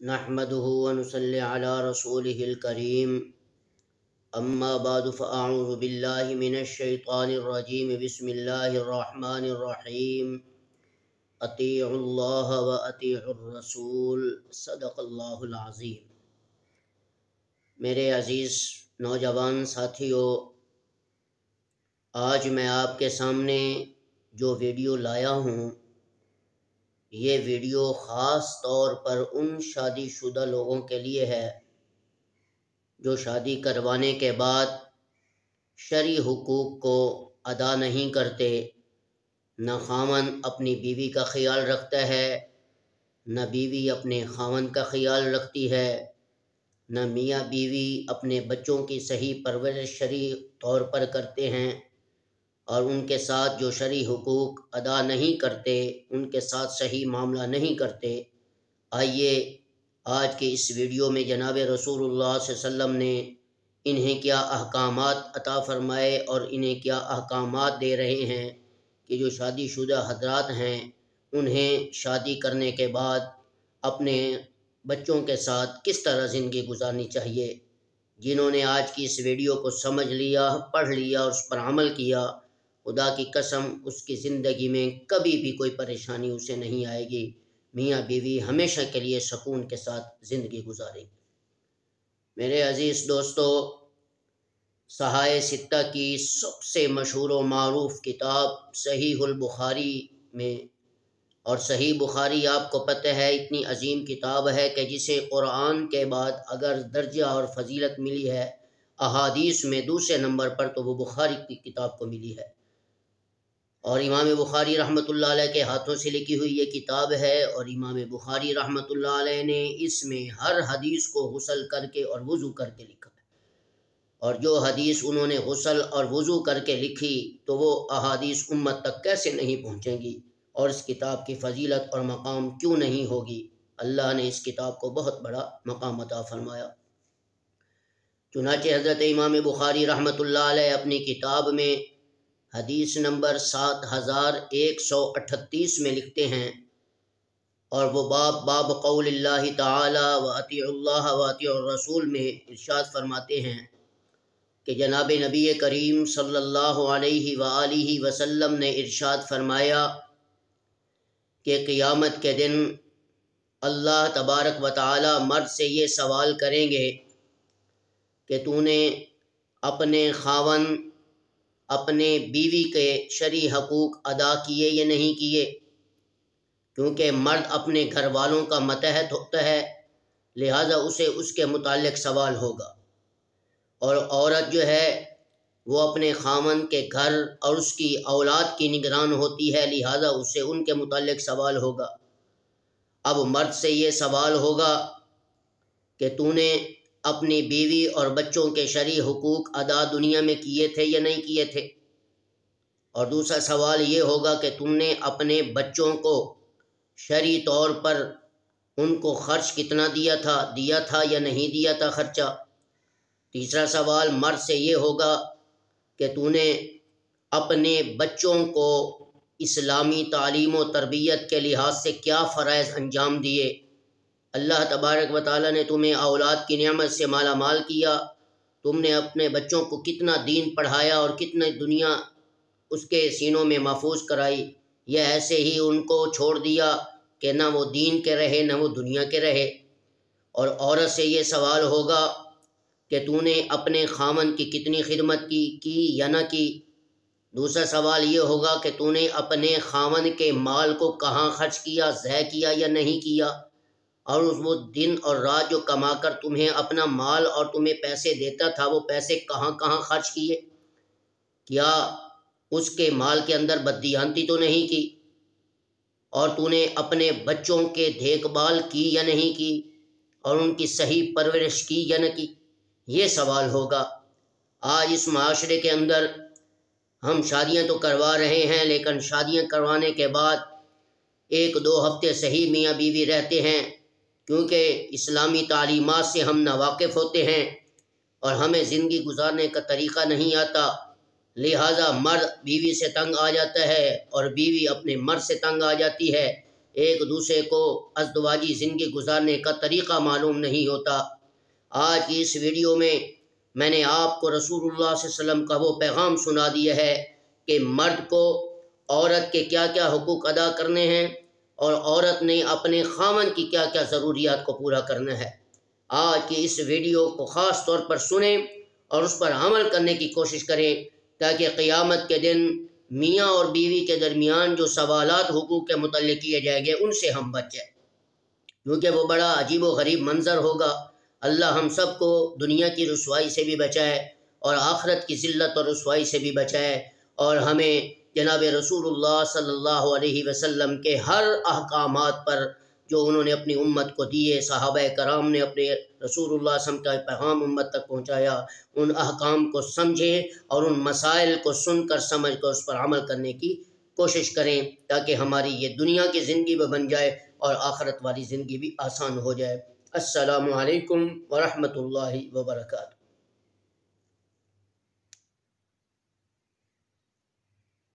نحمده ونصلي على رسوله الكريم أما بعد فأعوذ بالله من الشيطان الرجيم بسم الله الرحمن الرحيم اطیعوا اللہ وأطیعوا الرسول صدق اللہ العظیم۔ میرے عزیز نوجوان ساتھیو، آج میں آپ کے سامنے جو ویڈیو لایا ہوں، یہ ویڈیو خاص طور پر ان شادی شدہ لوگوں کے لیے ہے جو شادی کروانے کے بعد شرعی حقوق کو ادا نہیں کرتے۔ نہ خاوند اپنی بیوی کا خیال رکھتا ہے، نہ بیوی اپنے خاوند کا خیال رکھتی ہے، نہ میاں بیوی اپنے بچوں کی صحیح پرورش شرعی طور پر کرتے ہیں، اور ان کے ساتھ جو شرعی حقوق ادا نہیں کرتے ان کے ساتھ صحیح معاملہ نہیں کرتے۔ آئیے آج کے اس ویڈیو میں جناب رسول اللہ صلی اللہ علیہ وسلم نے انہیں کیا احکامات عطا فرمائے اور انہیں کیا احکامات دے رہے ہیں کہ جو شادی شدہ حضرات ہیں انہیں شادی کرنے کے بعد اپنے بچوں کے ساتھ کس طرح زندگی گزارنی چاہیے۔ جنہوں نے آج کی اس ویڈیو کو سمجھ لیا، پڑھ لیا اور اس پر عمل کیا، خدا کی قسم اس کی زندگی میں کبھی بھی کوئی پریشانی اسے نہیں آئے گی۔ میاں بیوی ہمیشہ کے لیے سکون کے ساتھ زندگی گزاریں گے۔ میرے عزیز دوستو، صحائح ستہ کی سب سے مشہور و معروف کتاب صحیح البخاری میں، اور صحیح بخاری آپ کو پتہ ہے اتنی عظیم کتاب ہے کہ جسے قرآن کے بعد اگر درجہ اور فضیلت ملی ہے احادیث میں دوسرے نمبر پر تو وہ بخاری کی کتاب کو ملی ہے، اور امام بخاری رحمۃ اللہ علیہ کے ہاتھوں سے لکھی ہوئی یہ کتاب ہے، اور امام بخاری رحمۃ اللہ علیہ نے اس میں ہر حدیث کو غسل کر کے اور وضو کر کے لکھا ہے، اور جو حدیث انہوں نے غسل اور وضو کر کے لکھی تو وہ احادیث امت تک کیسے نہیں پہنچیں گی، اور اس کتاب کی فضیلت اور مقام کیوں نہیں ہوگی۔ اللہ نے اس کتاب کو بہت بڑا مقام عطا فرمایا۔ چنانچہ حضرت امام بخاری رحمۃ اللہ علیہ اپنی کتاب میں حدیث نمبر 7138 میں لکھتے ہیں، اور وہ باب قول اللہ تعالی وَأَطِيعُوا اللَّهَ وَأَطِيعُوا الرَّسُولَ میں ارشاد فرماتے ہیں کہ جناب نبی کریم صلی اللہ علیہ وآلہ وسلم نے ارشاد فرمایا کہ قیامت کے دن اللہ تبارک و تعالی مرد سے یہ سوال کریں گے کہ تو نے اپنے خاوند اپنے بیوی کے شرعی حقوق ادا کیے یا نہیں کیے، کیونکہ مرد اپنے گھر والوں کا ماتحت ہوتا ہے، لہٰذا اسے اس کے متعلق سوال ہوگا، اور عورت جو ہے وہ اپنے خاوند کے گھر اور اس کی اولاد کی نگران ہوتی ہے، لہٰذا اسے ان کے متعلق سوال ہوگا۔ اب مرد سے یہ سوال ہوگا کہ تو نے اپنی بیوی اور بچوں کے شرعی حقوق ادا دنیا میں کیے تھے یا نہیں کیے تھے، اور دوسرا سوال یہ ہوگا کہ تم نے اپنے بچوں کو شرعی طور پر ان کو خرچ کتنا دیا تھا یا نہیں دیا تھا خرچہ۔ تیسرا سوال مرد سے یہ ہوگا کہ تو نے اپنے بچوں کو اسلامی تعلیم و تربیت کے لحاظ سے کیا فرائض انجام دیے۔ اللہ تبارک و تعالیٰ نے تمہیں اولاد کی نعمت سے مالا مال کیا، تم نے اپنے بچوں کو کتنا دین پڑھایا اور کتنا دنیا اس کے سینوں میں محفوظ کرائی، یا ایسے ہی ان کو چھوڑ دیا کہ نہ وہ دین کے رہے نہ وہ دنیا کے رہے۔ اور عورت سے یہ سوال ہوگا کہ تو نے اپنے خاوند کی کتنی خدمت کی یا نہ کی۔ دوسرا سوال یہ ہوگا کہ تو نے اپنے خاوند کے مال کو کہاں خرچ کیا، ضائع کیا یا نہیں کیا، اور وہ دن اور رات جو کما کر تمہیں اپنا مال اور تمہیں پیسے دیتا تھا وہ پیسے کہاں کہاں خرچ کیے، کیا اس کے مال کے اندر بددیانتی تو نہیں کی، اور تو نے اپنے بچوں کے دیکھ بھال کی یا نہیں کی، اور ان کی صحیح پرورش کی یا نہ کی، یہ سوال ہوگا۔ آج اس معاشرے کے اندر ہم شادیاں تو کروا رہے ہیں، لیکن شادیاں کروانے کے بعد 1-2 ہفتے صحیح میاں بیوی رہتے ہیں، کیونکہ اسلامی تعلیمات سے ہم ناواقف ہوتے ہیں اور ہمیں زندگی گزارنے کا طریقہ نہیں آتا، لہٰذا مرد بیوی سے تنگ آ جاتا ہے اور بیوی اپنے مرد سے تنگ آ جاتی ہے، ایک دوسرے کو ازدواجی زندگی گزارنے کا طریقہ معلوم نہیں ہوتا۔ آج کی اس ویڈیو میں نے آپ کو رسول اللہ صلی اللہ علیہ وسلم کا وہ پیغام سنا دیا ہے کہ مرد کو عورت کے کیا کیا حقوق ادا کرنے ہیں اور عورت نے اپنے خاوند کی کیا کیا ضروریات کو پورا کرنا ہے۔ آج کی اس ویڈیو کو خاص طور پر سنیں اور اس پر عمل کرنے کی کوشش کریں تاکہ قیامت کے دن میاں اور بیوی کے درمیان جو سوالات حقوق کے متعلق کیے جائیں گے ان سے ہم بچ جائیں، کیونکہ وہ بڑا عجیب و غریب منظر ہوگا۔ اللہ ہم سب کو دنیا کی رسوائی سے بھی بچائے اور آخرت کی ذلت اور رسوائی سے بھی بچائے، اور ہمیں جناب رسول اللہ صلی اللہ علیہ وسلم کے ہر احکامات پر جو انہوں نے اپنی امت کو دیے، صحابہ کرام نے اپنے رسول اللہ صلی اللہ علیہ وسلم کا پیغام امت تک پہنچایا، ان احکام کو سمجھیں اور ان مسائل کو سن کر سمجھ کر اس پر عمل کرنے کی کوشش کریں تاکہ ہماری یہ دنیا کی زندگی بھی بن جائے اور آخرت والی زندگی بھی آسان ہو جائے۔ السلام علیکم ورحمۃ اللہ وبرکاتہ۔